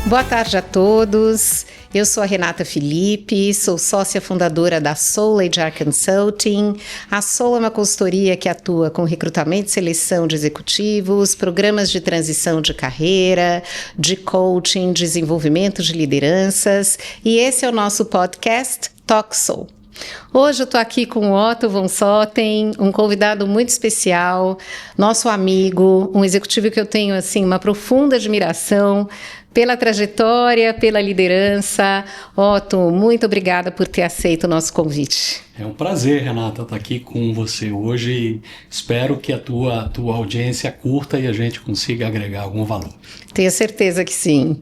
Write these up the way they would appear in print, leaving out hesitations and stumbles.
Boa tarde a todos. Eu sou a Renata Felipe, sou sócia fundadora da Soul HR Consulting. A Soul é uma consultoria que atua com recrutamento e seleção de executivos, programas de transição de carreira, de coaching, desenvolvimento de lideranças. E esse é o nosso podcast Talk Soul. Hoje eu estou aqui com o Otto von Soten, um convidado muito especial, nosso amigo, um executivo que eu tenho assim uma profunda admiração pela trajetória, pela liderança. Otto, muito obrigada por ter aceito o nosso convite. É um prazer, Renata, estar aqui com você hoje. Espero que a tua audiência curta e a gente consiga agregar algum valor. Tenho certeza que sim.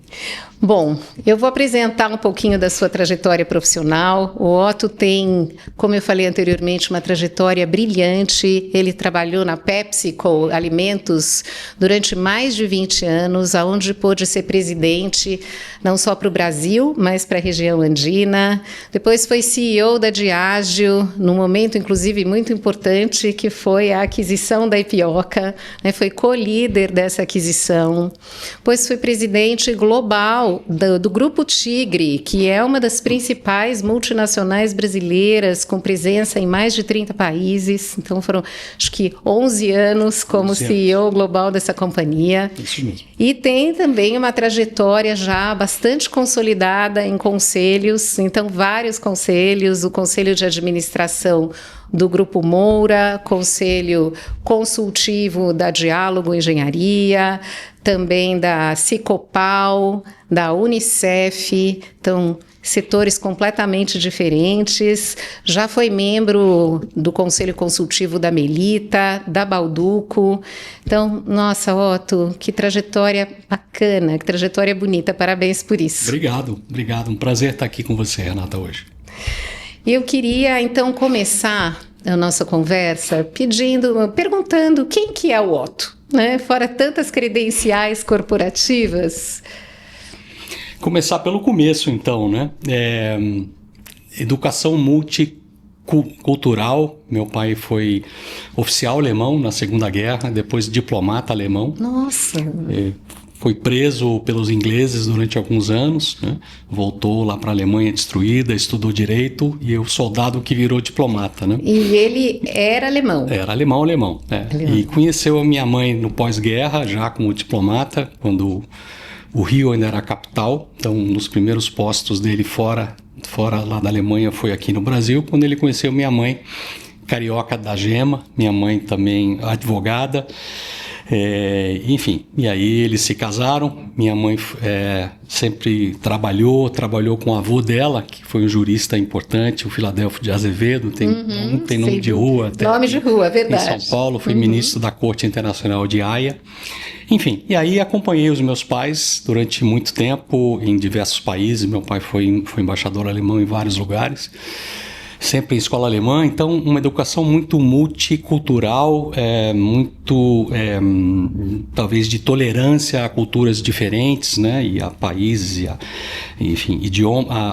Bom, eu vou apresentar um pouquinho da sua trajetória profissional. O Otto tem, como eu falei anteriormente, uma trajetória brilhante. Ele trabalhou na PepsiCo Alimentos durante mais de 20 anos, onde pôde ser presidente não só para o Brasil, mas para a região andina. Depois foi CEO da Diageo, num momento, inclusive, muito importante, que foi a aquisição da Ipioca, né? Foi co-líder dessa aquisição. Depois foi presidente global do Grupo Tigre, que é uma das principais multinacionais brasileiras, com presença em mais de 30 países. Então foram, acho que, 11 anos como CEO global dessa companhia. Isso mesmo. E tem também uma trajetória já bastante consolidada em conselhos, então vários conselhos, o Conselho de Administração do Grupo Moura, Conselho Consultivo da Diálogo Engenharia, também da Cicopal, da Unicef, então setores completamente diferentes. Já foi membro do Conselho Consultivo da Melita, da Balduco. Então, nossa, Otto, que trajetória bacana, que trajetória bonita. Parabéns por isso. Obrigado. Um prazer estar aqui com você, Renata, hoje. Eu queria, então, começar a nossa conversa perguntando quem que é o Otto, né? Fora tantas credenciais corporativas. Começar pelo começo, então, né? Educação multicultural. Meu pai foi oficial alemão na Segunda Guerra, depois diplomata alemão. Nossa! Foi preso pelos ingleses durante alguns anos, né? Voltou lá para a Alemanha destruída, estudou direito e o soldado que virou diplomata, né? E ele era alemão? Era alemão. E conheceu a minha mãe no pós-guerra, já como diplomata, quando o Rio ainda era a capital. Então, um dos primeiros postos dele fora lá da Alemanha foi aqui no Brasil, quando ele conheceu minha mãe, carioca da Gema, minha mãe também advogada. Enfim, e aí eles se casaram. Minha mãe sempre trabalhou com o avô dela, que foi um jurista importante, o Filadélfio de Azevedo, tem nome de rua até. Nome de rua, verdade. Em São Paulo, foi ministro da Corte Internacional de Haia. Enfim, e aí acompanhei os meus pais durante muito tempo em diversos países. Meu pai foi embaixador alemão em vários lugares, sempre em escola alemã. Então, uma educação muito multicultural, talvez de tolerância a culturas diferentes, né? E a países, enfim,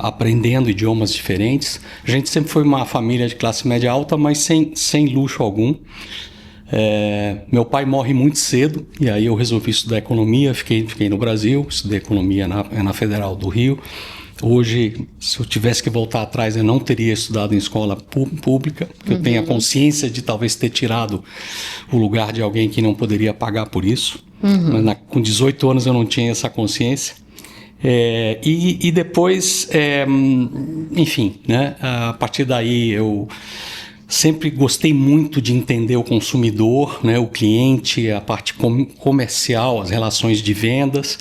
aprendendo idiomas diferentes. A gente sempre foi uma família de classe média alta, mas sem luxo algum. Meu pai morre muito cedo e aí eu resolvi estudar economia, fiquei no Brasil, estudei economia na Federal do Rio. Hoje, se eu tivesse que voltar atrás, eu não teria estudado em escola pública, porque eu tenho a consciência de talvez ter tirado o lugar de alguém que não poderia pagar por isso. Mas com 18 anos eu não tinha essa consciência. E depois, enfim, né, a partir daí eu sempre gostei muito de entender o consumidor, né, o cliente, a parte comercial, as relações de vendas.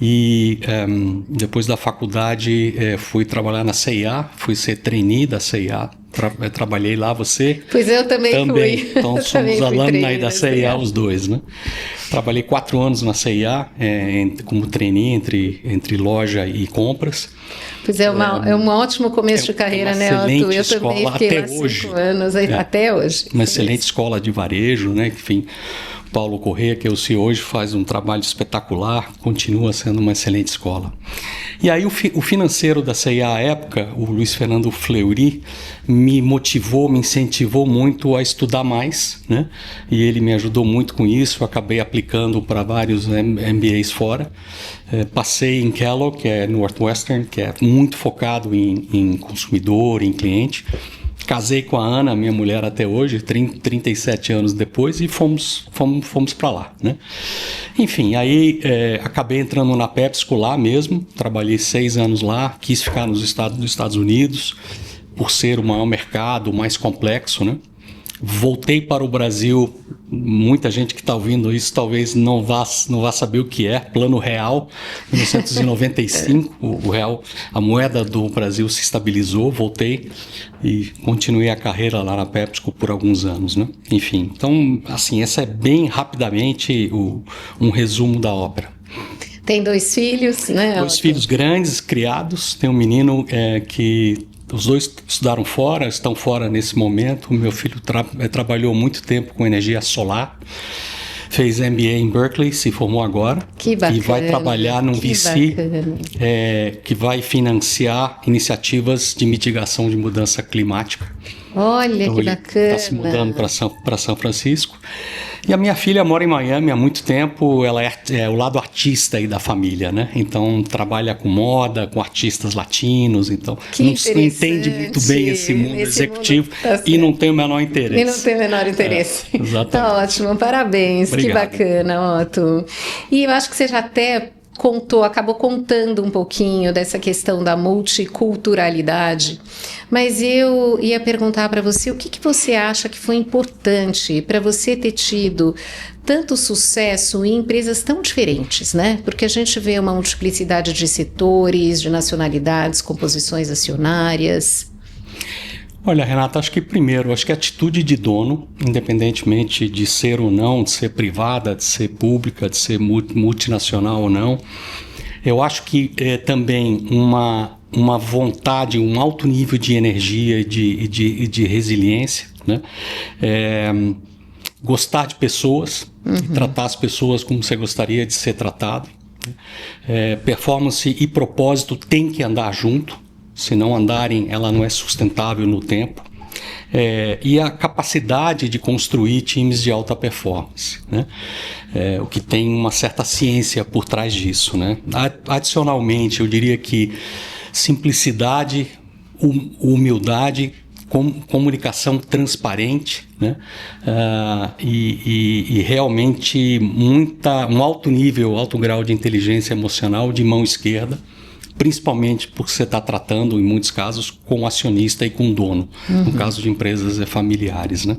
E depois da faculdade fui trabalhar na C&A, fui ser trainee da C&A, trabalhei lá, você? Pois eu também fui. Então somos alumni da C&A os dois, né? Trabalhei 4 anos na C&A como trainee entre loja e compras. Pois é um ótimo começo de carreira, né, Otto? Eu também fiquei lá 5 anos, até hoje. Uma excelente escola de varejo, né? Enfim, Paulo Corrêa, que eu sei hoje, faz um trabalho espetacular, continua sendo uma excelente escola. E aí o financeiro da CIA à época, o Luiz Fernando Fleury, me motivou, me incentivou muito a estudar mais, né? E ele me ajudou muito com isso, eu acabei aplicando para vários MBAs fora. Passei em Kellogg, que é Northwestern, que é muito focado em consumidor, em cliente. Casei com a Ana, minha mulher até hoje, 37 anos depois, e fomos para lá, né? Enfim, aí acabei entrando na PepsiCo lá mesmo, trabalhei 6 anos lá, quis ficar nos Estados Unidos, por ser o maior mercado, o mais complexo, né? Voltei para o Brasil, muita gente que está ouvindo isso talvez não vá saber o que é, Plano Real, em 1995, o real, a moeda do Brasil se estabilizou, voltei e continuei a carreira lá na PepsiCo por alguns anos, né? Enfim, então, assim, essa é bem rapidamente um resumo da ópera. Tem 2 filhos, né? 2 filhos grandes, criados, tem um menino que... Os 2 estudaram fora, estão fora nesse momento. O meu filho trabalhou muito tempo com energia solar, fez MBA em Berkeley, se formou agora. Que bacana. E vai trabalhar num VC que vai financiar iniciativas de mitigação de mudança climática. Olha, então, que bacana. Está se mudando para São Francisco. E a minha filha mora em Miami há muito tempo, ela é o lado artista aí da família, né? Então trabalha com moda, com artistas latinos, então não entende muito bem esse mundo executivo e não tem o menor interesse. E não tem o menor interesse. Exatamente. Tá ótimo, parabéns, Obrigado. Que bacana, Otto. E eu acho que você já até acabou contando um pouquinho dessa questão da multiculturalidade, mas eu ia perguntar para você o que você acha que foi importante para você ter tido tanto sucesso em empresas tão diferentes, né? Porque a gente vê uma multiplicidade de setores, de nacionalidades, composições acionárias. Olha, Renata, acho que a atitude de dono, independentemente de ser ou não, de ser privada, de ser pública, de ser multinacional ou não, eu acho que também uma vontade, um alto nível de energia e de resiliência, né? Gostar de pessoas, tratar as pessoas como você gostaria de ser tratado. Performance e propósito têm que andar junto. Se não andarem, ela não é sustentável no tempo. E a capacidade de construir times de alta performance, né? O que tem uma certa ciência por trás disso, né? Adicionalmente, eu diria que simplicidade, humildade, comunicação transparente, né? E realmente um alto nível, alto grau de inteligência emocional de mão esquerda, principalmente porque você está tratando, em muitos casos, com o acionista e com o dono, no caso de empresas familiares, né?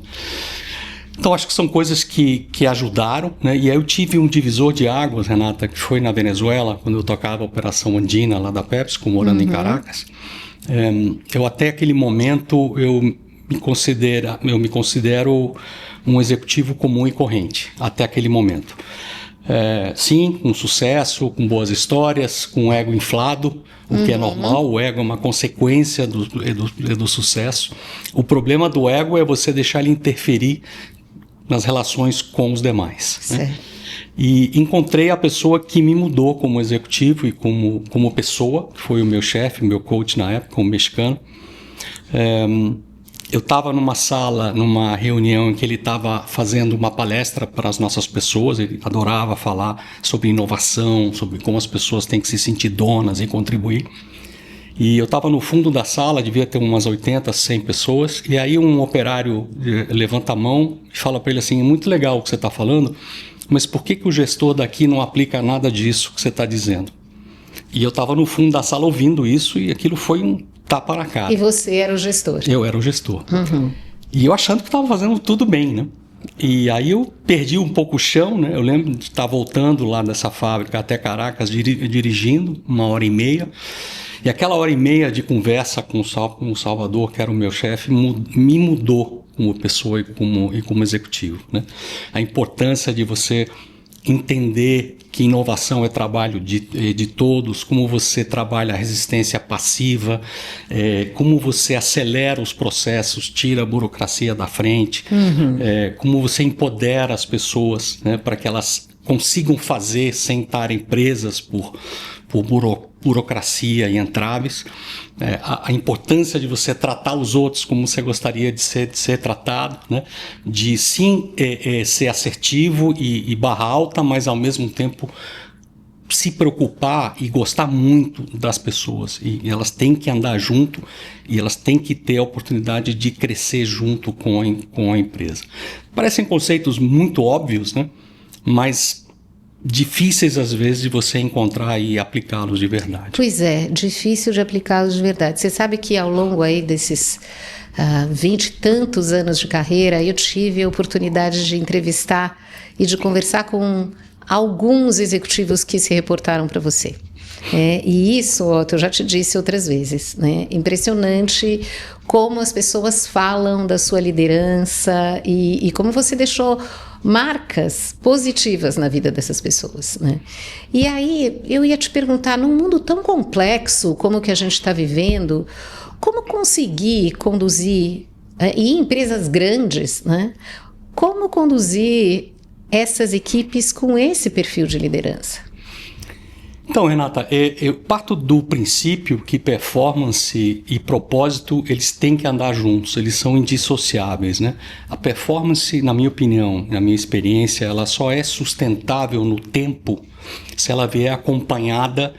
Então, acho que são coisas que ajudaram, né? E aí eu tive um divisor de águas, Renata, que foi na Venezuela, quando eu tocava a Operação Andina, lá da PepsiCo, morando em Caracas. Eu até aquele momento, eu me considero um executivo comum e corrente, até aquele momento. Sim, com sucesso, com boas histórias, com ego inflado, o que é normal. O ego é uma consequência do sucesso. O problema do ego é você deixar ele interferir nas relações com os demais, né? E encontrei a pessoa que me mudou como executivo e como pessoa, que foi o meu chefe, o meu coach na época, um mexicano. Eu estava numa sala, numa reunião em que ele estava fazendo uma palestra para as nossas pessoas. Ele adorava falar sobre inovação, sobre como as pessoas têm que se sentir donas e contribuir. E eu estava no fundo da sala, devia ter umas 80, 100 pessoas, e aí um operário levanta a mão e fala para ele assim: é muito legal o que você está falando, mas por que o gestor daqui não aplica nada disso que você está dizendo? E eu estava no fundo da sala ouvindo isso, e aquilo foi um tapa na cara. E você era o gestor? Eu era o gestor. E eu achando que estava fazendo tudo bem, né? E aí eu perdi um pouco o chão, né? Eu lembro de estar voltando lá dessa fábrica até Caracas, dirigindo 1h30. E aquela 1h30 de conversa com o Salvador, que era o meu chefe, me mudou como pessoa e como executivo, né? A importância de você entender que inovação é trabalho de todos, como você trabalha a resistência passiva, como você acelera os processos, tira a burocracia da frente, como você empodera as pessoas, né, para que elas consigam fazer sem estarem presas por burocracia e entraves, a importância de você tratar os outros como você gostaria de ser tratado, né? De sim ser assertivo e barra alta, mas ao mesmo tempo se preocupar e gostar muito das pessoas, e elas têm que andar junto e elas têm que ter a oportunidade de crescer junto com a empresa. Parecem conceitos muito óbvios, né? Mas difíceis às vezes de você encontrar e aplicá-los de verdade. Pois é, difícil de aplicá-los de verdade. Você sabe que ao longo aí desses 20 e tantos anos de carreira, eu tive a oportunidade de entrevistar e de conversar com alguns executivos que se reportaram para você. E isso, Otto, eu já te disse outras vezes, né? Impressionante como as pessoas falam da sua liderança e como você deixou marcas positivas na vida dessas pessoas, né? E aí eu ia te perguntar, num mundo tão complexo como o que a gente está vivendo, como conseguir conduzir, e empresas grandes, né? Como conduzir essas equipes com esse perfil de liderança? Então, Renata, eu parto do princípio que performance e propósito, eles têm que andar juntos, eles são indissociáveis, né? A performance, na minha opinião, na minha experiência, ela só é sustentável no tempo se ela vier acompanhada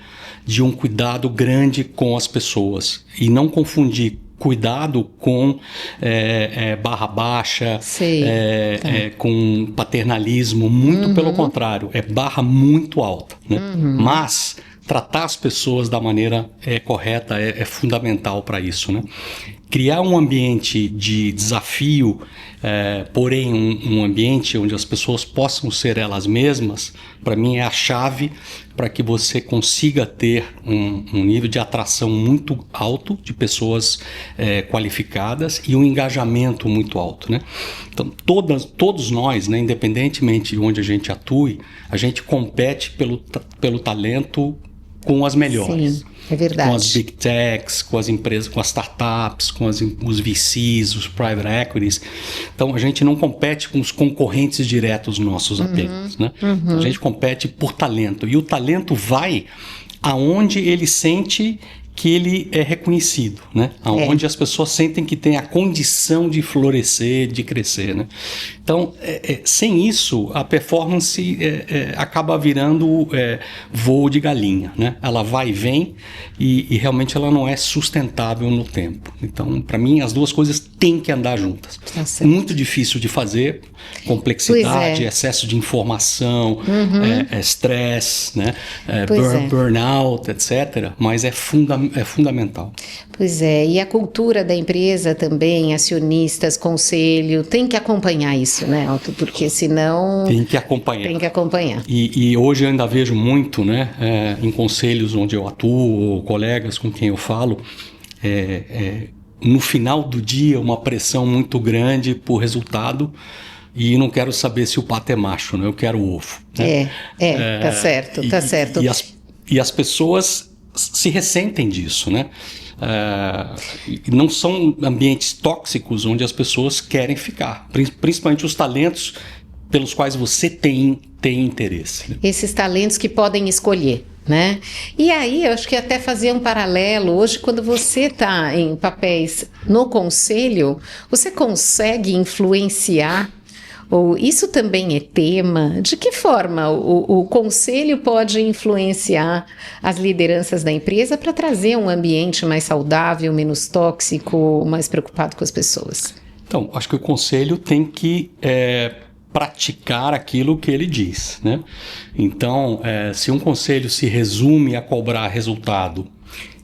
de um cuidado grande com as pessoas e não confundir cuidado com barra baixa, com paternalismo, muito pelo contrário, é barra muito alta, né? Mas tratar as pessoas da maneira correta é fundamental para isso, né? Criar um ambiente de desafio, porém um ambiente onde as pessoas possam ser elas mesmas, para mim é a chave para que você consiga ter um nível de atração muito alto de pessoas qualificadas e um engajamento muito alto, né? Então, todos nós, né, independentemente de onde a gente atue, a gente compete pelo talento com as melhores. Sim, é verdade. Com as big techs, com as empresas, com as startups, com os VCs, os private equities. Então, a gente não compete com os concorrentes diretos nossos apenas, né? A gente compete por talento. E o talento vai aonde ele sente que ele é reconhecido, né? Onde as pessoas sentem que tem a condição de florescer, de crescer, né? Então, sem isso, a performance acaba virando voo de galinha, né? Ela vai e vem e realmente ela não é sustentável no tempo. Então, para mim, as duas coisas têm que andar juntas. Tá muito difícil de fazer, complexidade, excesso de informação, estresse, né? Burnout, etc. Mas é fundamental. Pois é, e a cultura da empresa também, acionistas, conselho, tem que acompanhar isso, né, Otto? Porque senão... Tem que acompanhar. Tem que acompanhar. E hoje eu ainda vejo muito, né, em conselhos onde eu atuo, ou colegas com quem eu falo, no final do dia uma pressão muito grande por resultado, e não quero saber se o pato é macho, né? Eu quero o ovo. Né? Tá certo, tá certo. E as pessoas se ressentem disso, né? Não são ambientes tóxicos onde as pessoas querem ficar, principalmente os talentos pelos quais você tem interesse. Né? Esses talentos que podem escolher, né? E aí, eu acho que até fazer um paralelo, hoje quando você está em papéis no conselho, você consegue influenciar, ou isso também é tema? De que forma o conselho pode influenciar as lideranças da empresa para trazer um ambiente mais saudável, menos tóxico, mais preocupado com as pessoas? Então, acho que o conselho tem que praticar aquilo que ele diz, né? Então, se um conselho se resume a cobrar resultado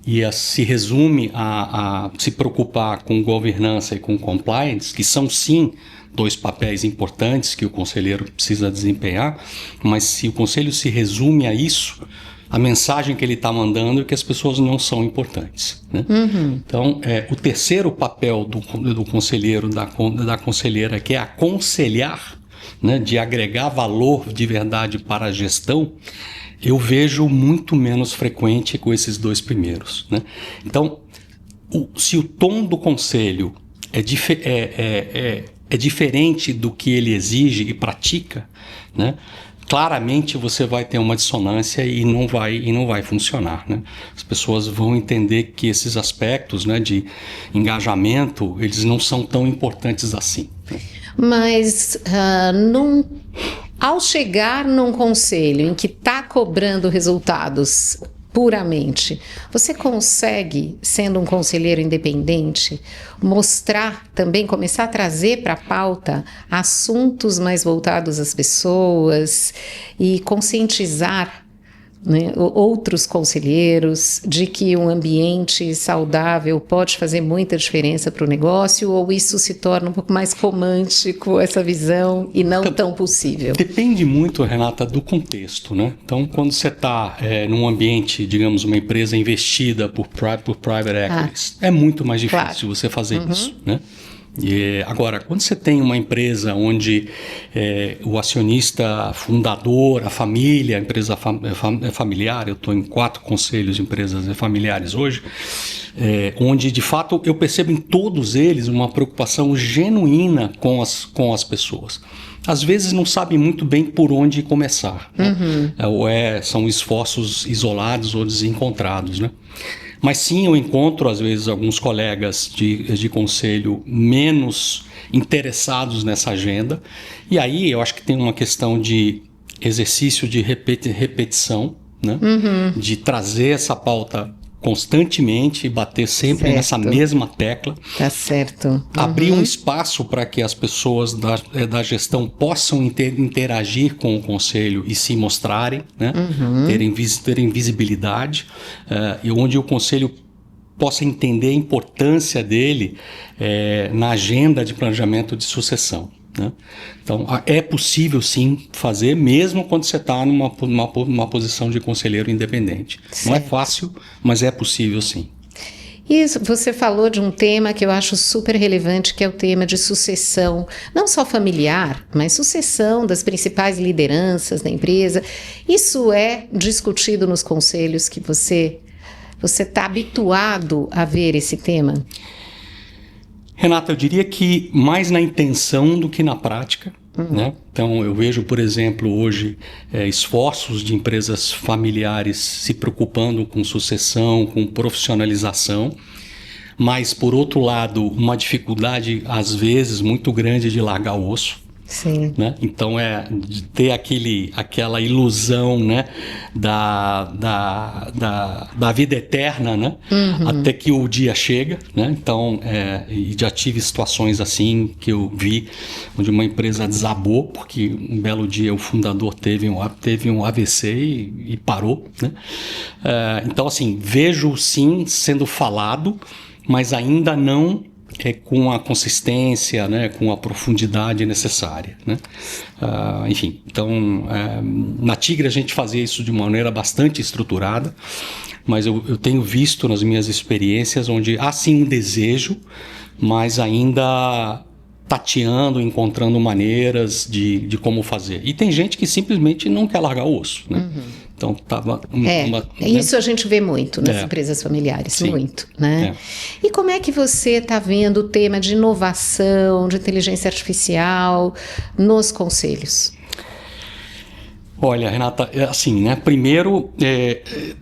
e se resume a se preocupar com governança e com compliance, que são sim dois papéis importantes que o conselheiro precisa desempenhar, mas se o conselho se resume a isso, a mensagem que ele está mandando é que as pessoas não são importantes, né? Então, o terceiro papel do conselheiro, da conselheira, que é aconselhar, né, de agregar valor de verdade para a gestão, eu vejo muito menos frequente com esses dois primeiros, né? Então, se o tom do conselho é diferente do que ele exige e pratica, né? Claramente você vai ter uma dissonância e não vai funcionar, né? As pessoas vão entender que esses aspectos, né, de engajamento, eles não são tão importantes assim, né? Mas ao chegar num conselho em que está cobrando resultados puramente, você consegue, sendo um conselheiro independente, mostrar também, começar a trazer para a pauta assuntos mais voltados às pessoas e conscientizar, né, outros conselheiros de que um ambiente saudável pode fazer muita diferença para o negócio, ou isso se torna um pouco mais romântico, essa visão, e não tão possível? Depende muito, Renata, do contexto, né? Então, quando você está num ambiente, digamos, uma empresa investida por private equities, é muito mais difícil você fazer isso, né? Agora, quando você tem uma empresa onde o acionista fundador, a família, a empresa é familiar, eu estou em 4 conselhos de empresas familiares hoje, onde de fato eu percebo em todos eles uma preocupação genuína com as pessoas. Às vezes não sabem muito bem por onde começar, né? Ou são esforços isolados ou desencontrados, né? Mas sim, eu encontro, às vezes, alguns colegas de conselho menos interessados nessa agenda. E aí eu acho que tem uma questão de exercício de repetição, né? De trazer essa pauta constantemente e bater sempre nessa mesma tecla. Tá certo. Abrir um espaço para que as pessoas da gestão possam interagir com o conselho e se mostrarem, né? Terem visibilidade, e onde o conselho possa entender a importância dele na agenda de planejamento de sucessão, né? Então, é possível sim fazer, mesmo quando você está numa posição de conselheiro independente. Certo. Não é fácil, mas é possível sim. Isso, você falou de um tema que eu acho super relevante, que é o tema de sucessão, não só familiar, mas sucessão das principais lideranças da empresa. Isso é discutido nos conselhos que você está habituado a ver esse tema? Renata, eu diria que mais na intenção do que na prática, né? Então, eu vejo, por exemplo, hoje esforços de empresas familiares se preocupando com sucessão, com profissionalização, mas, por outro lado, uma dificuldade, às vezes, muito grande de largar o osso. Sim. Né? Então, de ter aquela ilusão, né, da vida eterna, né? Até que o dia chega, né? Então, já tive situações assim que eu vi onde uma empresa desabou porque um belo dia o fundador teve um AVC e parou, né? Então, assim, vejo sim sendo falado, mas ainda não com a consistência, né, com a profundidade necessária, né? Enfim, então, na Tigre a gente fazia isso de uma maneira bastante estruturada, mas eu tenho visto nas minhas experiências onde há sim um desejo, mas ainda tateando, encontrando maneiras de como fazer. E tem gente que simplesmente não quer largar o osso, né? Então, isso a gente vê muito nas empresas familiares, sim, muito, né? E como é que você está vendo o tema de inovação, de inteligência artificial nos conselhos? Olha, Renata, assim, né? Primeiro,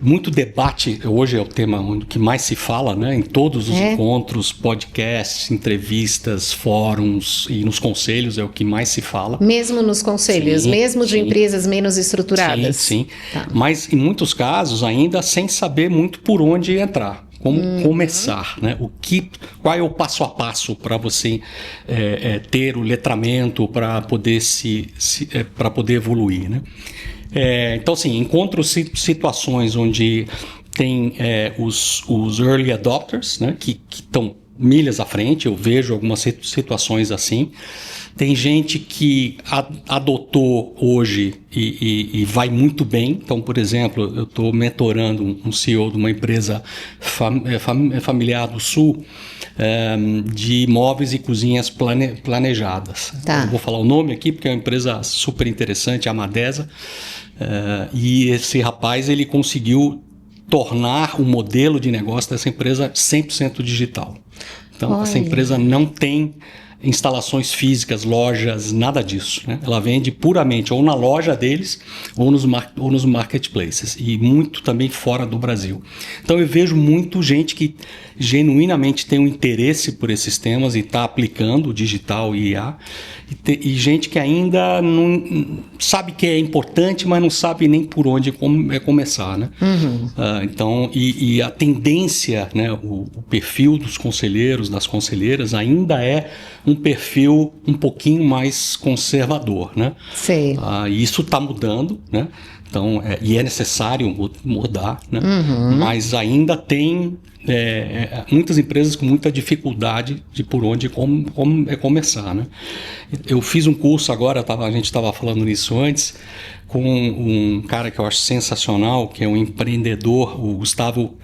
muito debate, hoje é o tema que mais se fala, né? Em todos os encontros, podcasts, entrevistas, fóruns e nos conselhos é o que mais se fala. Mesmo nos conselhos, sim, mesmo de empresas menos estruturadas? Sim. Tá. Mas em muitos casos ainda sem saber muito por onde entrar. Como começar, né? Qual é o passo a passo para você ter o letramento para poder para poder evoluir, né? Então, assim, encontro situações onde tem os early adopters, né? Que estão milhas à frente. Eu vejo algumas situações assim. Tem gente que adotou hoje e vai muito bem. Então, por exemplo, eu estou mentorando um CEO de uma empresa familiar do Sul, de móveis e cozinhas planejadas. Tá. Eu vou falar o nome aqui porque é uma empresa super interessante, a Madesa. E esse rapaz, ele conseguiu tornar o modelo de negócio dessa empresa 100% digital. Então, Olha. essa empresa não tem instalações físicas, lojas, nada disso, né? Ela vende puramente ou na loja deles ou nos marketplaces, e muito também fora do Brasil. Então eu vejo muito gente que genuinamente tem um interesse por esses temas e está aplicando o digital e IA, e gente que ainda não sabe que é importante, mas não sabe nem por onde começar, né? Então, e a tendência, né, o perfil dos conselheiros, das conselheiras, ainda é um perfil um pouquinho mais conservador, né? Sei. E isso está mudando, né? Então, e é necessário mudar, né? Mas ainda tem muitas empresas com muita dificuldade de por onde começar, né? Eu fiz um curso agora, a gente estava falando nisso antes, com um cara que eu acho sensacional, que é um empreendedor, o Gustavo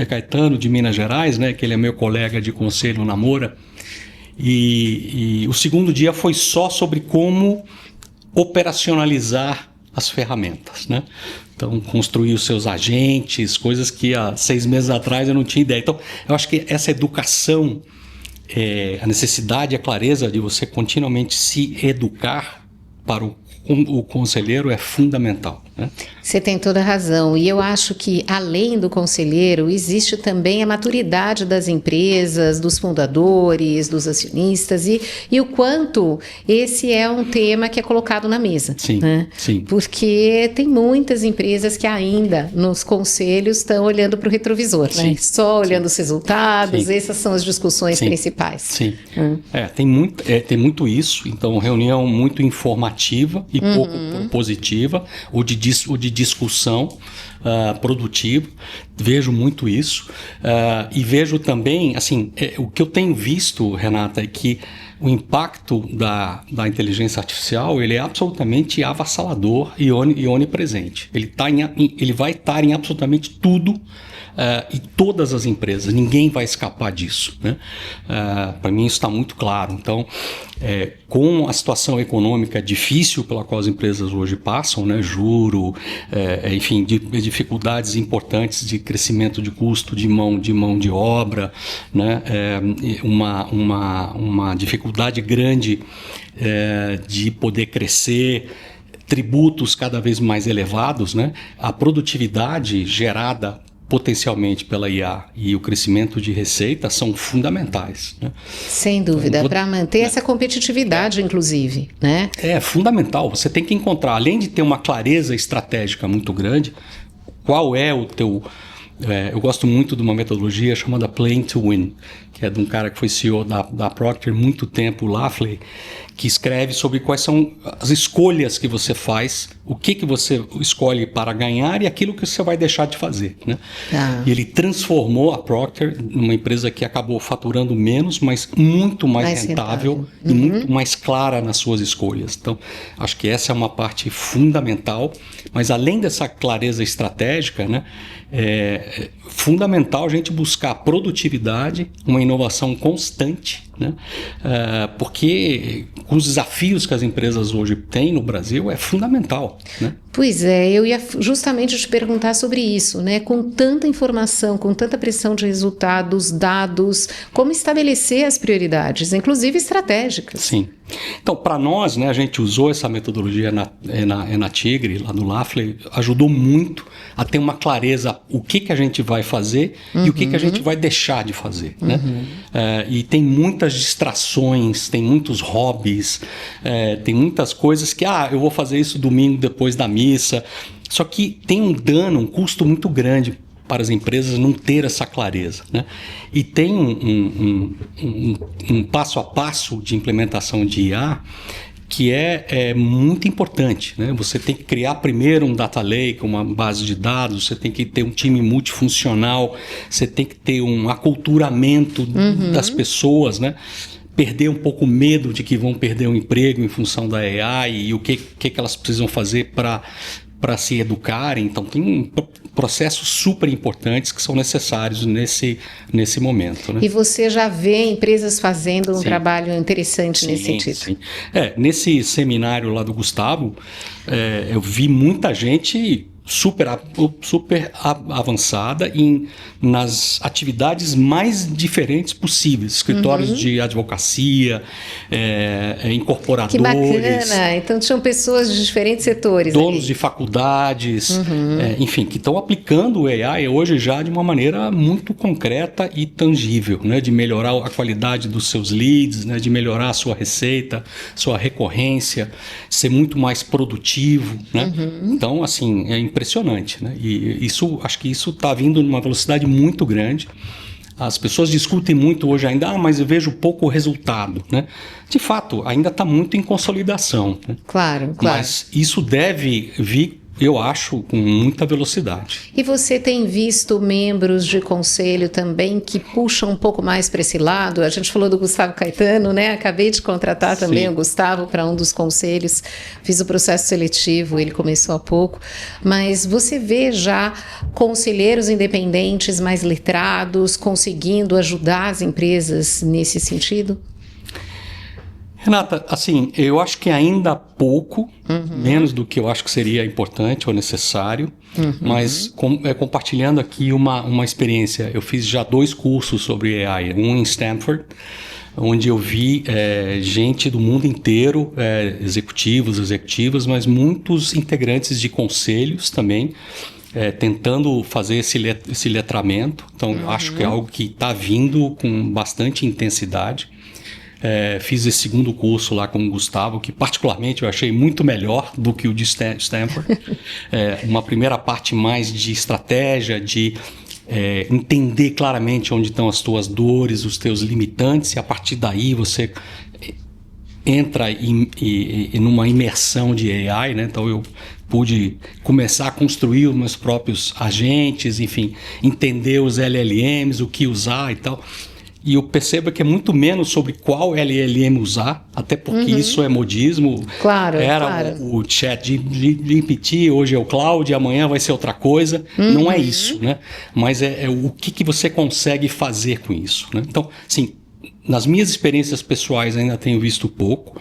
Caetano, de Minas Gerais, né? Que ele é meu colega de conselho na Moura. E o segundo dia foi só sobre como operacionalizar as ferramentas, né? Então, construir os seus agentes, coisas que há 6 meses atrás eu não tinha ideia. Então, eu acho que essa educação, a necessidade e a clareza de você continuamente se educar para o conselheiro é fundamental, né? Você tem toda a razão. E eu acho que, além do conselheiro, existe também a maturidade das empresas, dos fundadores, dos acionistas, e o quanto esse é um tema que é colocado na mesa. Sim, né? sim. Porque tem muitas empresas que ainda, nos conselhos, estão olhando para o retrovisor, né? Só olhando os resultados. Sim. Essas são as discussões principais. Sim. Tem muito isso. Então, reunião muito informativa e pouco propositiva, ou de discussão produtiva. Vejo muito isso. E vejo também, assim, o que eu tenho visto, Renata, é que o impacto da inteligência artificial, ele é absolutamente avassalador e onipresente. Ele vai estar em absolutamente tudo, e todas as empresas. Ninguém vai escapar disso, né? Para mim isso está muito claro. Então, com a situação econômica difícil pela qual as empresas hoje passam, né? Juro, enfim, dificuldades importantes de crescimento de custo de mão de obra, né? Uma dificuldade grande de poder crescer, tributos cada vez mais elevados, né? A produtividade gerada potencialmente pela IA e o crescimento de receita são fundamentais, né? Sem dúvida, para manter essa competitividade, inclusive, né? É fundamental. Você tem que encontrar, além de ter uma clareza estratégica muito grande, qual é o teu... eu gosto muito de uma metodologia chamada Playing to Win, que é de um cara que foi CEO da Procter muito tempo, o Lafley, que escreve sobre quais são as escolhas que você faz, o que você escolhe para ganhar e aquilo que você vai deixar de fazer, né? E ele transformou a Procter numa empresa que acabou faturando menos, mas muito mais rentável e muito mais clara nas suas escolhas. Então, acho que essa é uma parte fundamental, mas além dessa clareza estratégica, né, é fundamental a gente buscar produtividade, uma inovação constante, né? Porque com os desafios que as empresas hoje têm no Brasil é fundamental, né? Pois é, eu ia justamente te perguntar sobre isso, né? Com tanta informação, com tanta pressão de resultados, dados, como estabelecer as prioridades, inclusive estratégicas. Sim. Então, para nós, né, a gente usou essa metodologia na Tigre, lá no Lafley, ajudou muito a ter uma clareza o que a gente vai fazer e o que a gente vai deixar de fazer, né? E tem muitas distrações, tem muitos hobbies, tem muitas coisas que, eu vou fazer isso domingo depois da missa. Só que tem um custo muito grande para as empresas não ter essa clareza, né? E tem um passo a passo de implementação de IA que é muito importante, né? Você tem que criar primeiro um data lake, uma base de dados, você tem que ter um time multifuncional, você tem que ter um aculturamento das pessoas, né? perder um pouco o medo de que vão perder o emprego em função da AI e o que elas precisam fazer para se educarem. Então, tem processos super importantes que são necessários nesse momento. Né? E você já vê empresas fazendo um trabalho interessante nesse sentido? Sim. Nesse seminário lá do Gustavo, eu vi muita gente super avançada nas atividades mais diferentes possíveis, escritórios de advocacia, incorporadores. Que bacana! Então tinham pessoas de diferentes setores. Donos de faculdades, enfim, que estão aplicando o AI hoje já de uma maneira muito concreta e tangível, né? De melhorar a qualidade dos seus leads, né? De melhorar a sua receita, sua recorrência, ser muito mais produtivo, né? Então, assim, é impressionante, né? E acho que isso está vindo numa velocidade muito grande. As pessoas discutem muito hoje ainda, mas eu vejo pouco resultado, né? De fato, ainda está muito em consolidação. Né? Claro. Mas isso deve vir, eu acho, com muita velocidade. E você tem visto membros de conselho também que puxam um pouco mais para esse lado? A gente falou do Gustavo Caetano, né? Acabei de contratar também o Gustavo para um dos conselhos. Fiz o processo seletivo, ele começou há pouco. Mas você vê já conselheiros independentes mais letrados conseguindo ajudar as empresas nesse sentido? Renata, assim, eu acho que ainda há pouco, menos do que eu acho que seria importante ou necessário, mas compartilhando aqui uma experiência. Eu fiz já 2 cursos sobre AI, um em Stanford, onde eu vi gente do mundo inteiro, executivas, mas muitos integrantes de conselhos também, tentando fazer esse letramento. Então, eu acho que é algo que está vindo com bastante intensidade. Fiz esse segundo curso lá com o Gustavo, que particularmente eu achei muito melhor do que o de Stanford. Uma primeira parte mais de estratégia, de entender claramente onde estão as tuas dores, os teus limitantes, e a partir daí você entra numa imersão de AI, né? Então eu pude começar a construir os meus próprios agentes, enfim, entender os LLMs, o que usar e tal. E eu percebo que é muito menos sobre qual LLM usar, até porque isso é modismo. Claro. O chat de GPT, hoje é o cloud, amanhã vai ser outra coisa. Não é isso, né? Mas o que você consegue fazer com isso, né? Então, sim, nas minhas experiências pessoais ainda tenho visto pouco,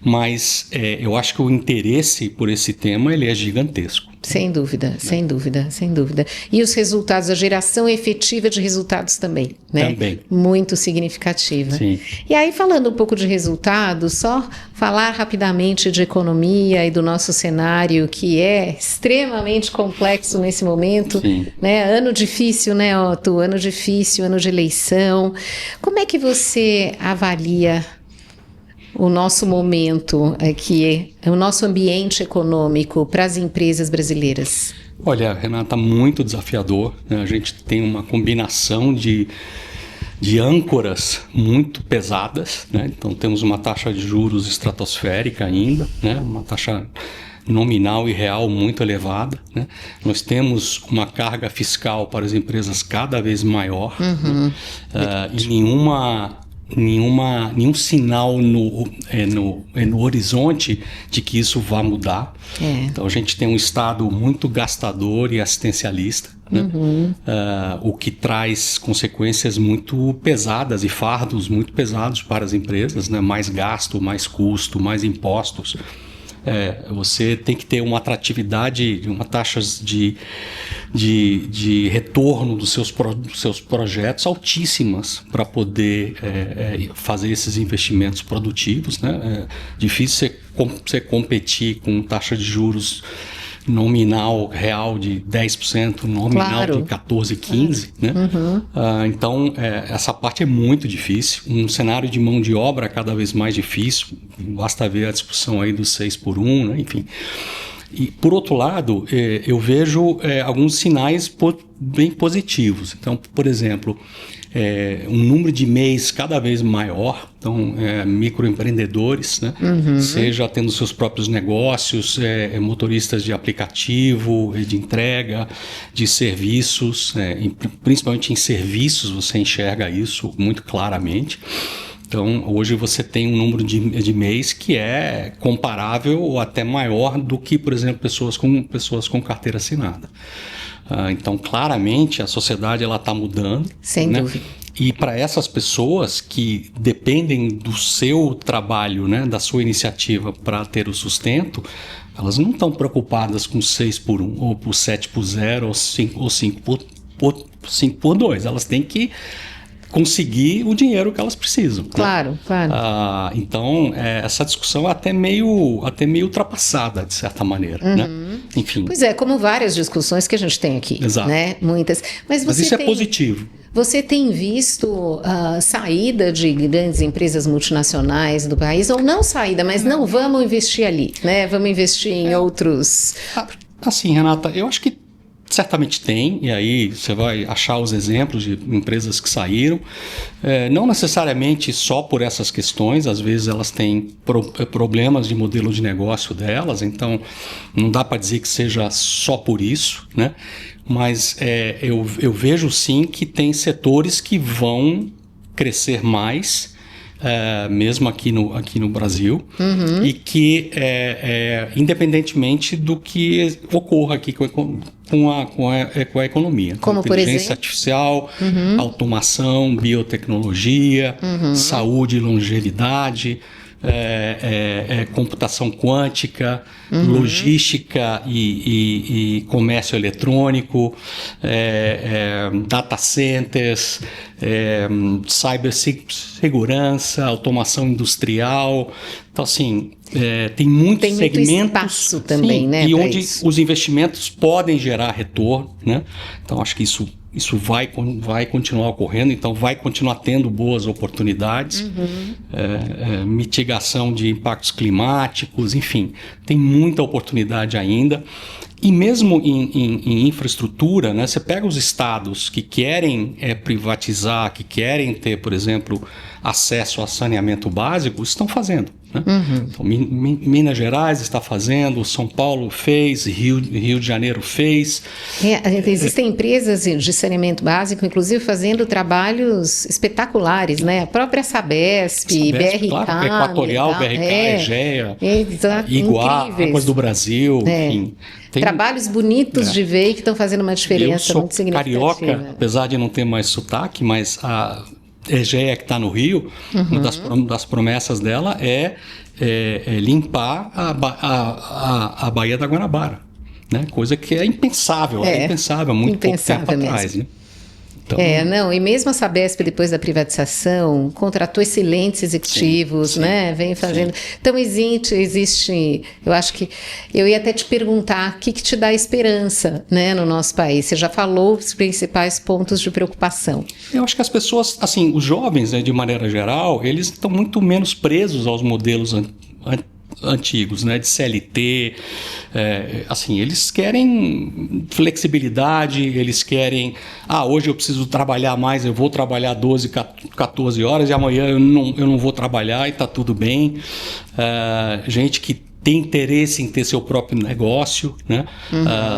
mas eu acho que o interesse por esse tema ele é gigantesco. Sem dúvida. E os resultados, a geração efetiva de resultados também, né? Também. Muito significativa. Sim. E aí, falando um pouco de resultados, só falar rapidamente de economia e do nosso cenário, que é extremamente complexo nesse momento. Sim. Né? Ano difícil, né, Otto? Ano difícil, ano de eleição. Como é que você avalia o nosso momento aqui, o nosso ambiente econômico para as empresas brasileiras? Olha, Renata, muito desafiador, né? A gente tem uma combinação de âncoras muito pesadas, né? Então temos uma taxa de juros estratosférica ainda, né? Uma taxa nominal e real muito elevada, né? Nós temos uma carga fiscal para as empresas cada vez maior, né? E nenhum sinal no horizonte de que isso vá mudar. Então a gente tem um Estado muito gastador e assistencialista, né? O que traz consequências muito pesadas e fardos muito pesados para as empresas, né? Mais gasto, mais custo, mais impostos. Você tem que ter uma atratividade, uma taxas de retorno dos seus projetos altíssimas para poder fazer esses investimentos produtivos, né? É difícil você competir com taxa de juros nominal real de 10%, nominal de 14%, 15%, né? Então, essa parte é muito difícil. Um cenário de mão de obra cada vez mais difícil. Basta ver a discussão aí dos 6x1, né? Enfim. E, por outro lado, eu vejo alguns sinais bem positivos. Então, por exemplo, um número de MEIs cada vez maior, então microempreendedores, né? Seja tendo seus próprios negócios, motoristas de aplicativo, de entrega, de serviços, principalmente em serviços você enxerga isso muito claramente. Então, hoje você tem um número de MEIs que é comparável ou até maior do que, por exemplo, pessoas com carteira assinada. Então, claramente, a sociedade está mudando. Sem dúvida. E para essas pessoas que dependem do seu trabalho, né, da sua iniciativa para ter o sustento, elas não estão preocupadas com 6 por 1, ou por 7 por 0, ou 5 por 2. Elas têm que conseguir o dinheiro que elas precisam. Claro, né? claro. Então, essa discussão é até meio ultrapassada, de certa maneira. Né? Enfim. Pois é, como várias discussões que a gente tem aqui. Exato. Né? Muitas. Mas isso é positivo. Você tem visto saída de grandes empresas multinacionais do país, ou não saída, mas não vamos investir ali, né? Vamos investir em outros... Assim, Renata, eu acho que certamente tem, e aí você vai achar os exemplos de empresas que saíram, não necessariamente só por essas questões, às vezes elas têm problemas de modelo de negócio delas, então não dá para dizer que seja só por isso, né? Mas eu vejo sim que tem setores que vão crescer mais, mesmo aqui no Brasil, e que independentemente do que ocorra aqui com a economia. Como, por exemplo? Inteligência artificial, automação, biotecnologia, saúde e longevidade, computação quântica, logística e comércio eletrônico, data centers, cibersegurança, automação industrial. Então, assim, tem muitos segmentos... muito espaço também, sim, né? E onde os investimentos podem gerar retorno, né? Então, acho que isso vai continuar ocorrendo, então vai continuar tendo boas oportunidades, mitigação de impactos climáticos, enfim, tem muita oportunidade ainda. E mesmo em infraestrutura, né, você pega os estados que querem privatizar, que querem ter, por exemplo, acesso a saneamento básico, estão fazendo. Né? Então, Minas Gerais está fazendo, São Paulo fez, Rio de Janeiro fez. Existem empresas de saneamento básico, inclusive fazendo trabalhos espetaculares, né? A própria Sabesp, BRK. Claro, Equatorial, BRK, EGEA, Iguá, incríveis. Águas do Brasil, enfim. Trabalhos bonitos de ver que estão fazendo uma diferença muito significativa. Carioca, apesar de não ter mais sotaque, mas a EGEA que está no Rio, uma das promessas dela é limpar a Baía da Guanabara, né? Coisa que é impensável, há muito pouco tempo atrás, né? Então, e mesmo a Sabesp, depois da privatização, contratou excelentes executivos, né? Vem fazendo. Então, existe, eu acho que, eu ia até te perguntar, o que te dá esperança, né, no nosso país? Você já falou os principais pontos de preocupação. Eu acho que as pessoas, assim, os jovens, né, de maneira geral, eles estão muito menos presos aos modelos antigos, né, de CLT, assim, eles querem flexibilidade, eles querem, hoje eu preciso trabalhar mais, eu vou trabalhar 12, 14 horas e amanhã eu não vou trabalhar e está tudo bem. Gente que tem interesse em ter seu próprio negócio, né?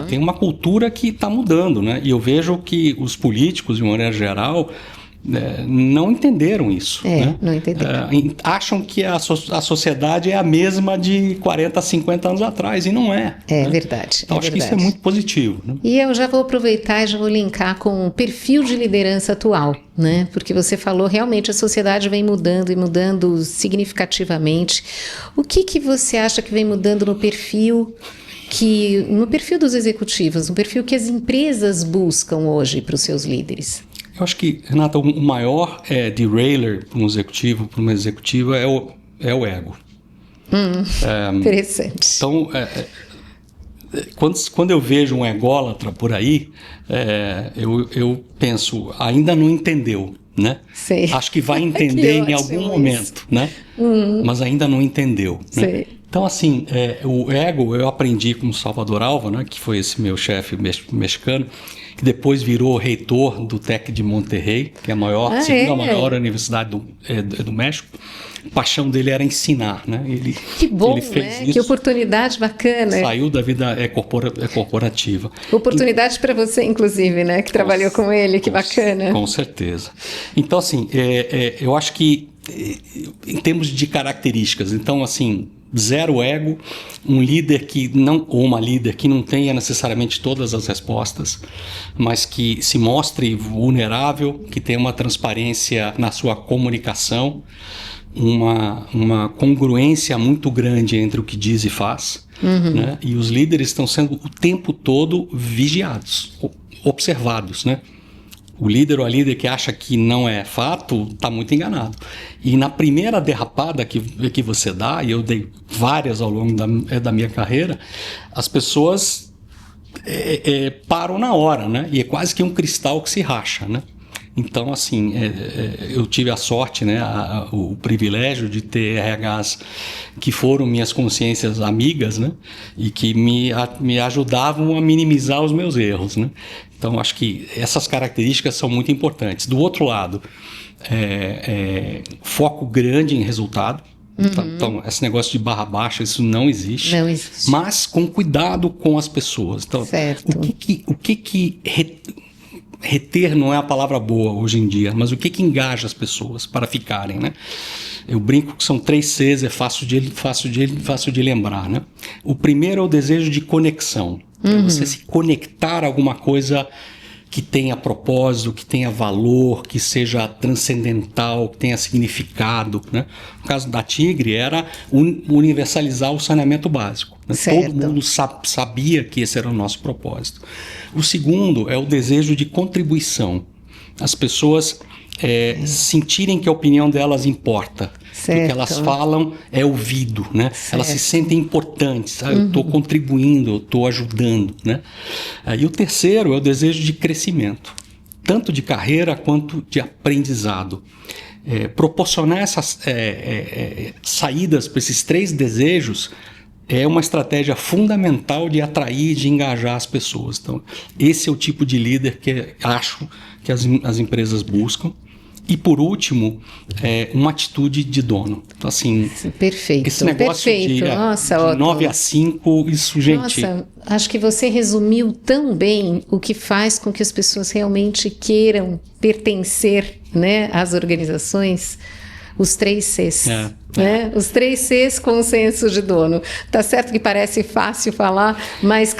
Tem uma cultura que está mudando, né? E eu vejo que os políticos, de maneira geral, não entenderam isso. Né? Não entenderam. Acham que a sociedade é a mesma de 40, 50 anos atrás, e não é. É verdade. Então, acho que isso é muito positivo. Né? E eu já vou aproveitar e já vou linkar com o perfil de liderança atual, né? Porque você falou, realmente a sociedade vem mudando e mudando significativamente. O que você acha que vem mudando no perfil dos executivos, no perfil que as empresas buscam hoje para os seus líderes? Eu acho que, Renata, o maior derailer para um executivo, para uma executiva, é o ego. Interessante. Então, quando eu vejo um ególatra por aí, eu penso, ainda não entendeu, né? Sei. Acho que vai entender em algum momento, né? Mas ainda não entendeu. Né? Então, assim, o ego, eu aprendi com o Salvador Alva, né, que foi esse meu chefe mexicano, que depois virou reitor do TEC de Monterrey, que é a segunda maior universidade do México. A paixão dele era ensinar, né? Que bom, ele fez né? Isso, que oportunidade bacana. Saiu da vida corporativa. Oportunidade para você, inclusive, né? Que trabalhou com ele, que bacana. Com certeza. Então, assim, eu acho que em termos de características. Então, assim, zero ego, um líder que não, ou uma líder que não tenha necessariamente todas as respostas, mas que se mostre vulnerável, que tenha uma transparência na sua comunicação, uma congruência muito grande entre o que diz e faz, né? E os líderes estão sendo o tempo todo vigiados, observados, né? O líder ou a líder que acha que não é fato está muito enganado. E na primeira derrapada que você dá, e eu dei várias ao longo da minha carreira, as pessoas param na hora, né? E é quase que um cristal que se racha, né? Então, assim, eu tive a sorte, né, o privilégio de ter RHs que foram minhas consciências amigas, né, e que me ajudavam a minimizar os meus erros, né. Então, acho que essas características são muito importantes. Do outro lado, foco grande em resultado. Então, esse negócio de barra baixa, isso não existe. Não existe. Mas com cuidado com as pessoas. Então, certo. Reter não é a palavra boa hoje em dia, mas o que engaja as pessoas para ficarem, né? Eu brinco que são 3 Cs, é fácil de lembrar, né? O primeiro é o desejo de conexão. É você se conectar a alguma coisa que tenha propósito, que tenha valor, que seja transcendental, que tenha significado, né? No caso da Tigre era universalizar o saneamento básico, né? Todo mundo sabia que esse era o nosso propósito. O segundo é o desejo de contribuição. As pessoas sentirem que a opinião delas importa. Certo. O que elas falam é ouvido, né? Elas se sentem importantes. Eu estou contribuindo, eu estou ajudando, né? E o terceiro é o desejo de crescimento, tanto de carreira quanto de aprendizado. Proporcionar essas saídas para esses 3 desejos é uma estratégia fundamental de atrair e de engajar as pessoas. Então, esse é o tipo de líder que acho que as empresas buscam. E, por último, uma atitude de dono. Então, assim, perfeito, esse negócio de 9 a 5, isso, gente... Nossa, acho que você resumiu tão bem o que faz com que as pessoas realmente queiram pertencer, né, às organizações. Os 3 Cs, né? Os 3 Cs com o senso de dono. Tá certo que parece fácil falar, mas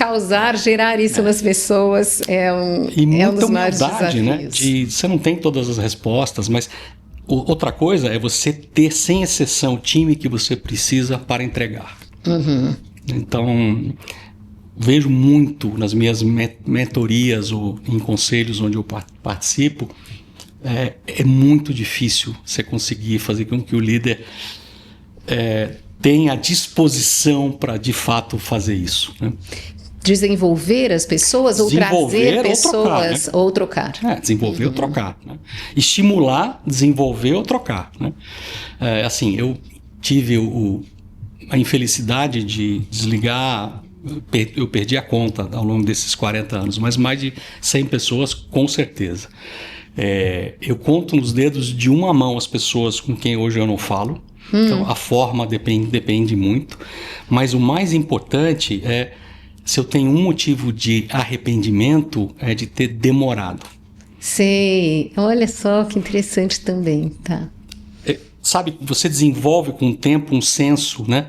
gerar isso nas pessoas é um dos maiores desafios. Né? Você não tem todas as respostas, mas outra coisa é você ter, sem exceção, o time que você precisa para entregar. Então, vejo muito nas minhas mentorias ou em conselhos onde eu participo, é muito difícil você conseguir fazer com que o líder tenha disposição para, de fato, fazer isso, né? Desenvolver as pessoas ou trazer pessoas ou trocar. Desenvolver ou trocar, né? Estimular, desenvolver ou trocar, né? Assim, eu tive a infelicidade de desligar... Eu perdi a conta ao longo desses 40 anos, mas mais de 100 pessoas, com certeza. Eu conto nos dedos de uma mão as pessoas com quem hoje eu não falo. Então, a forma depende muito. Mas o mais importante é, se eu tenho um motivo de arrependimento, é de ter demorado. Sei. Olha só que interessante também, tá? Sabe, você desenvolve com o tempo um senso, né?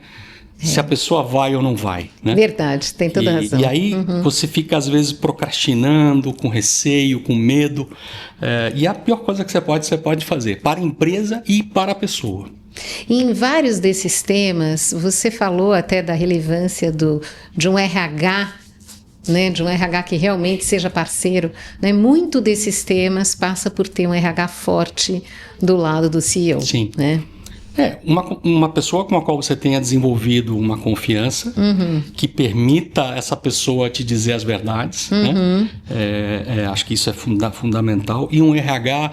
Se a pessoa vai ou não vai, né? Verdade, tem toda a razão. E aí você fica, às vezes, procrastinando, com receio, com medo. E a pior coisa que você pode fazer para a empresa e para a pessoa. E em vários desses temas, você falou até da relevância de um RH, né, de um RH que realmente seja parceiro, né? Muito desses temas passa por ter um RH forte do lado do CEO. Sim. Né? Uma pessoa com a qual você tenha desenvolvido uma confiança, que permita essa pessoa te dizer as verdades, né? Acho que isso é fundamental. E um RH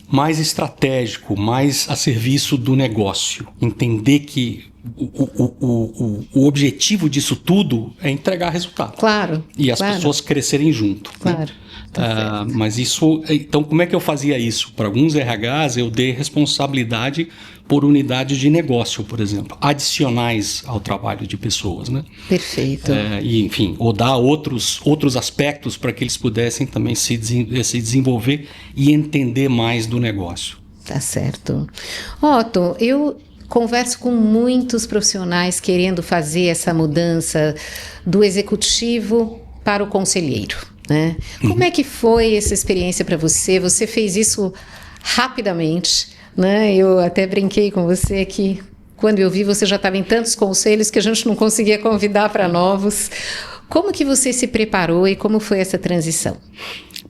mais estratégico, mais a serviço do negócio. Entender que o objetivo disso tudo é entregar resultado. Claro. E as pessoas crescerem junto. Claro. Né? Mas isso... Então, como é que eu fazia isso? Para alguns RHs, eu dei responsabilidade por unidades de negócio, por exemplo, adicionais ao trabalho de pessoas, né? Perfeito. Ou dar outros aspectos para que eles pudessem também se desenvolver e entender mais do negócio. Tá certo. Otto, eu converso com muitos profissionais querendo fazer essa mudança do executivo para o conselheiro, né? Como é que foi essa experiência para você? Você fez isso rapidamente, né? Eu até brinquei com você que quando eu vi você já estava em tantos conselhos que a gente não conseguia convidar para novos. Como que você se preparou e como foi essa transição?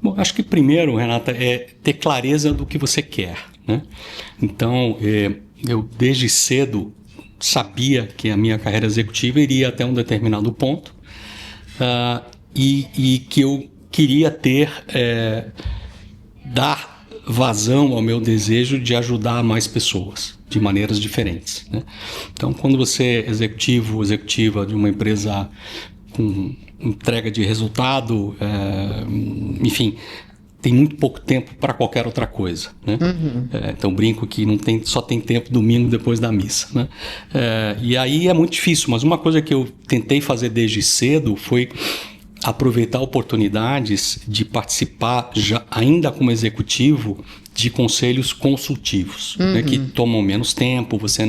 Bom, acho que primeiro, Renata, é ter clareza do que você quer, né? Então, eu desde cedo sabia que a minha carreira executiva iria até um determinado ponto e que eu queria dar vazão ao meu desejo de ajudar mais pessoas de maneiras diferentes, né? Então, quando você é executivo ou executiva de uma empresa com entrega de resultado, enfim, tem muito pouco tempo para qualquer outra coisa, né? Então brinco que só tem tempo domingo depois da missa, né? E aí é muito difícil, mas uma coisa que eu tentei fazer desde cedo foi aproveitar oportunidades de participar, ainda como executivo, de conselhos consultivos, né, que tomam menos tempo, você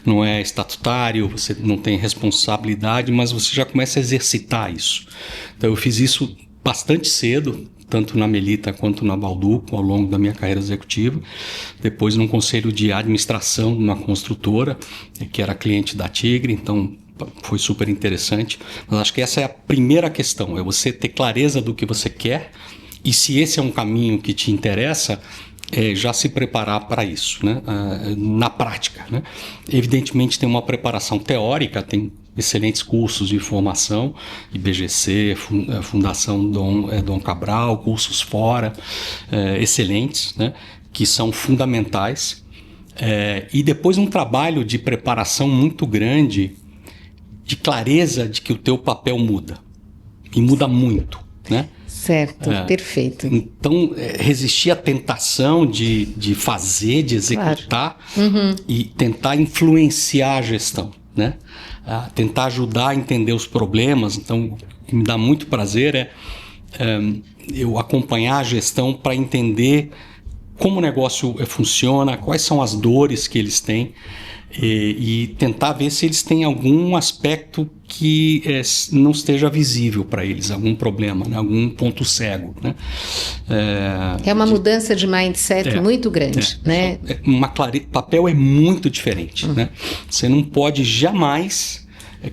não é estatutário, você não tem responsabilidade, mas você já começa a exercitar isso. Então eu fiz isso bastante cedo, tanto na Melita quanto na Balduco, ao longo da minha carreira executiva. Depois num conselho de administração de uma construtora, que era cliente da Tigre, então foi super interessante. Mas acho que essa é a primeira questão, é você ter clareza do que você quer e se esse é um caminho que te interessa, já se preparar para isso, né? Na prática, né? Evidentemente tem uma preparação teórica, tem excelentes cursos de formação, IBGC, Fundação Dom Cabral, cursos fora, excelentes, né? Que são fundamentais. E depois um trabalho de preparação muito grande, de clareza de que o teu papel muda, e muda muito, né? Certo, perfeito. Então, resistir à tentação de fazer, de executar, claro. E tentar influenciar a gestão, né? Tentar ajudar a entender os problemas. Então, o que me dá muito prazer eu acompanhar a gestão para entender como o negócio funciona, quais são as dores que eles têm e tentar ver se eles têm algum aspecto que não esteja visível para eles, algum problema, né? Algum ponto cego, né? É uma mudança de mindset muito grande, né? Papel é muito diferente, né? Você não pode jamais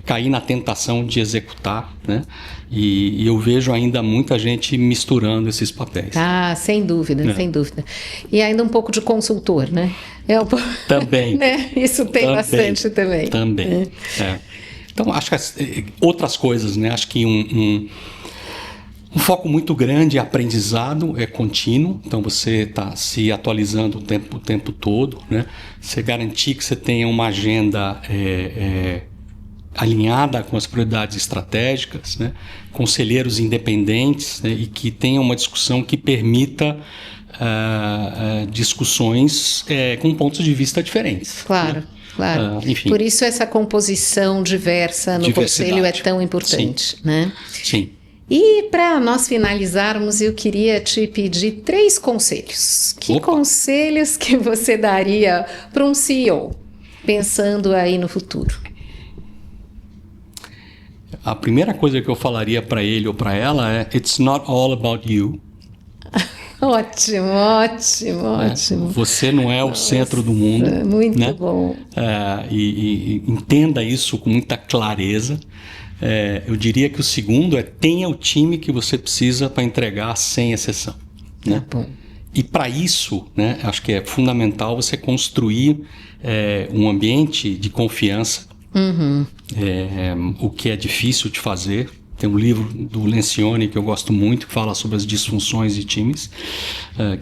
cair na tentação de executar, né? E eu vejo ainda muita gente misturando esses papéis. Sem dúvida, sem dúvida. E ainda um pouco de consultor, né? Também. Né? Isso tem bastante também. Também. Então, acho que outras coisas, né? Acho que um foco muito grande é aprendizado, é contínuo. Então, você está se atualizando o tempo todo, né? Você garantir que você tenha uma agenda alinhada com as prioridades estratégicas, né? Conselheiros independentes, né? E que tenha uma discussão que permita discussões com pontos de vista diferentes. Claro, né? Claro. Por isso essa composição diversa no conselho é tão importante, né? Sim. E para nós finalizarmos, eu queria te pedir 3 conselhos. Que conselhos que você daria para um CEO, pensando aí no futuro? A primeira coisa que eu falaria para ele ou para ela é "It's not all about you". Ótimo, ótimo, ótimo. Você não é o centro do mundo. Muito, né? Bom. E entenda isso com muita clareza. Eu diria que o segundo é tenha o time que você precisa para entregar sem exceção. Né? Bom. E para isso, né, acho que é fundamental você construir um ambiente de confiança, o que é difícil de fazer. Tem um livro do Lencioni que eu gosto muito, que fala sobre as disfunções de times,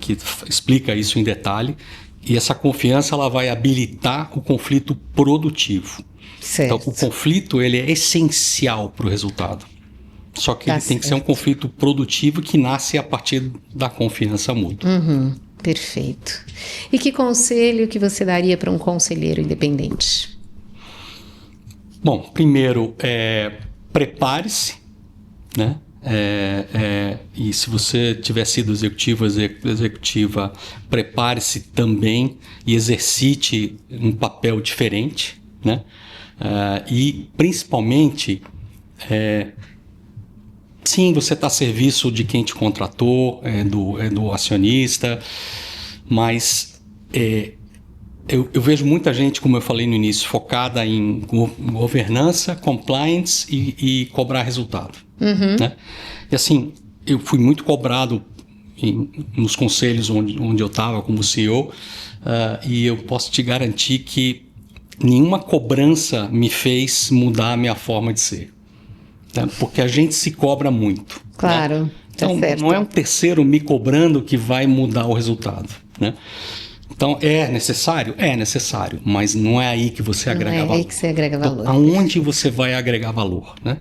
que explica isso em detalhe. E essa confiança ela vai habilitar o conflito produtivo. Certo. Então, o conflito ele é essencial para o resultado. Só que ele tem que ser um conflito produtivo que nasce a partir da confiança mútua. Perfeito. E que conselho que você daria para um conselheiro independente? Bom, primeiro, prepare-se, né? E se você tiver sido executiva, prepare-se também e exercite um papel diferente, né? E principalmente, sim, você está a serviço de quem te contratou, do acionista, mas eu vejo muita gente, como eu falei no início, focada em governança, compliance e cobrar resultado. Né? E assim, eu fui muito cobrado nos conselhos onde eu estava como CEO, e eu posso te garantir que nenhuma cobrança me fez mudar a minha forma de ser. Tá? Porque a gente se cobra muito. Claro, né? Então, certo. Não é um terceiro me cobrando que vai mudar o resultado. Né? Então, é necessário? É necessário, mas não é aí que você agrega valor. Não é aí que você agrega valor. Então, aonde você vai agregar valor? Né?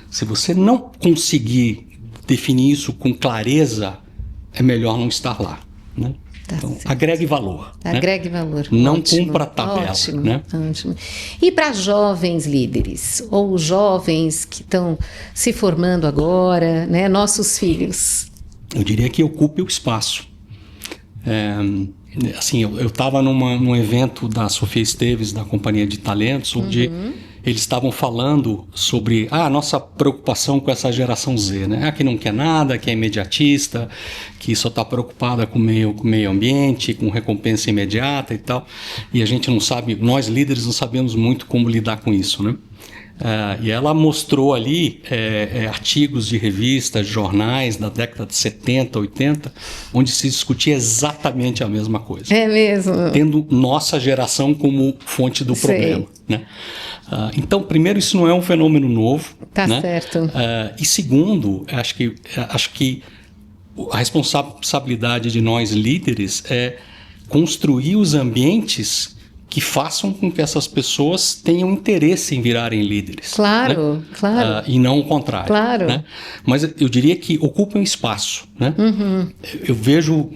Se você não conseguir definir isso com clareza, é melhor não estar lá. Né? Então, agregue valor. Agregue valor. Não Ótimo, cumpra a tabela. Ótimo, né? ótimo. E para jovens líderes, ou jovens que estão se formando agora, né? Nossos filhos? Eu diria que ocupe o espaço. Assim, eu estava num evento da Sofia Esteves, da Companhia de Talentos, onde eles estavam falando sobre a nossa preocupação com essa geração Z, né? Que não quer nada, que é imediatista, que só está preocupada com o meio ambiente, com recompensa imediata e tal. E a gente não sabe, nós líderes não sabemos muito como lidar com isso, né? E ela mostrou ali artigos de revistas, jornais da década de 70, 80, onde se discutia exatamente a mesma coisa. É mesmo? Tendo nossa geração como fonte do problema. Né? Então, primeiro, isso não é um fenômeno novo. Tá, né? certo. E segundo, acho que a responsabilidade de nós líderes é construir os ambientes que façam com que essas pessoas tenham interesse em virarem líderes. Claro, né? claro. E não o contrário. Claro. Né? Mas eu diria que ocupam espaço. Né? Eu vejo...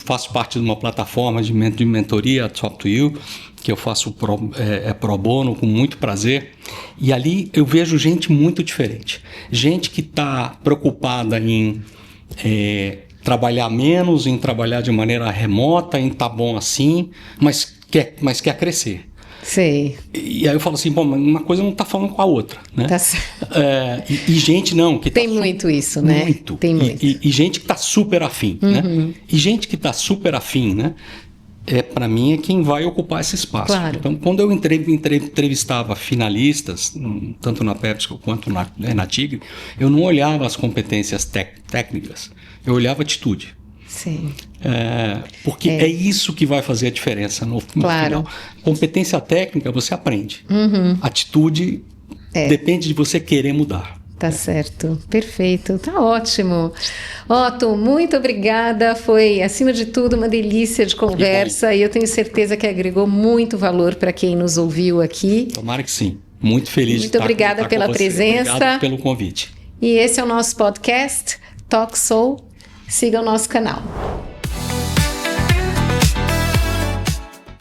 faço parte de uma plataforma de mentoria, Talk to You, que eu faço pro bono com muito prazer. E ali eu vejo gente muito diferente. Gente que está preocupada em... trabalhar menos, em trabalhar de maneira remota, em tá bom assim, mas quer crescer. Sei. E aí eu falo assim, bom, mas uma coisa não está falando com a outra, né? Tá certo. E gente não... que tem muito isso, né? Muito. Tem muito. E gente que está super afim, né? E gente que está super afim, né? Para mim é quem vai ocupar esse espaço. Claro. Então, quando eu entrevistava finalistas, tanto na PepsiCo quanto na Tigre, eu não olhava as competências técnicas, eu olhava a atitude. Sim. Porque é isso que vai fazer a diferença no Claro. final. Competência técnica você aprende. Atitude depende de você querer mudar. Tá certo, perfeito, tá ótimo. Otto, muito obrigada, foi acima de tudo uma delícia de conversa e eu tenho certeza que agregou muito valor para quem nos ouviu aqui. Tomara que sim, muito feliz de estar obrigada com pela você. presença. Obrigado pelo convite. E esse é o nosso podcast, Talk Soul, siga o nosso canal.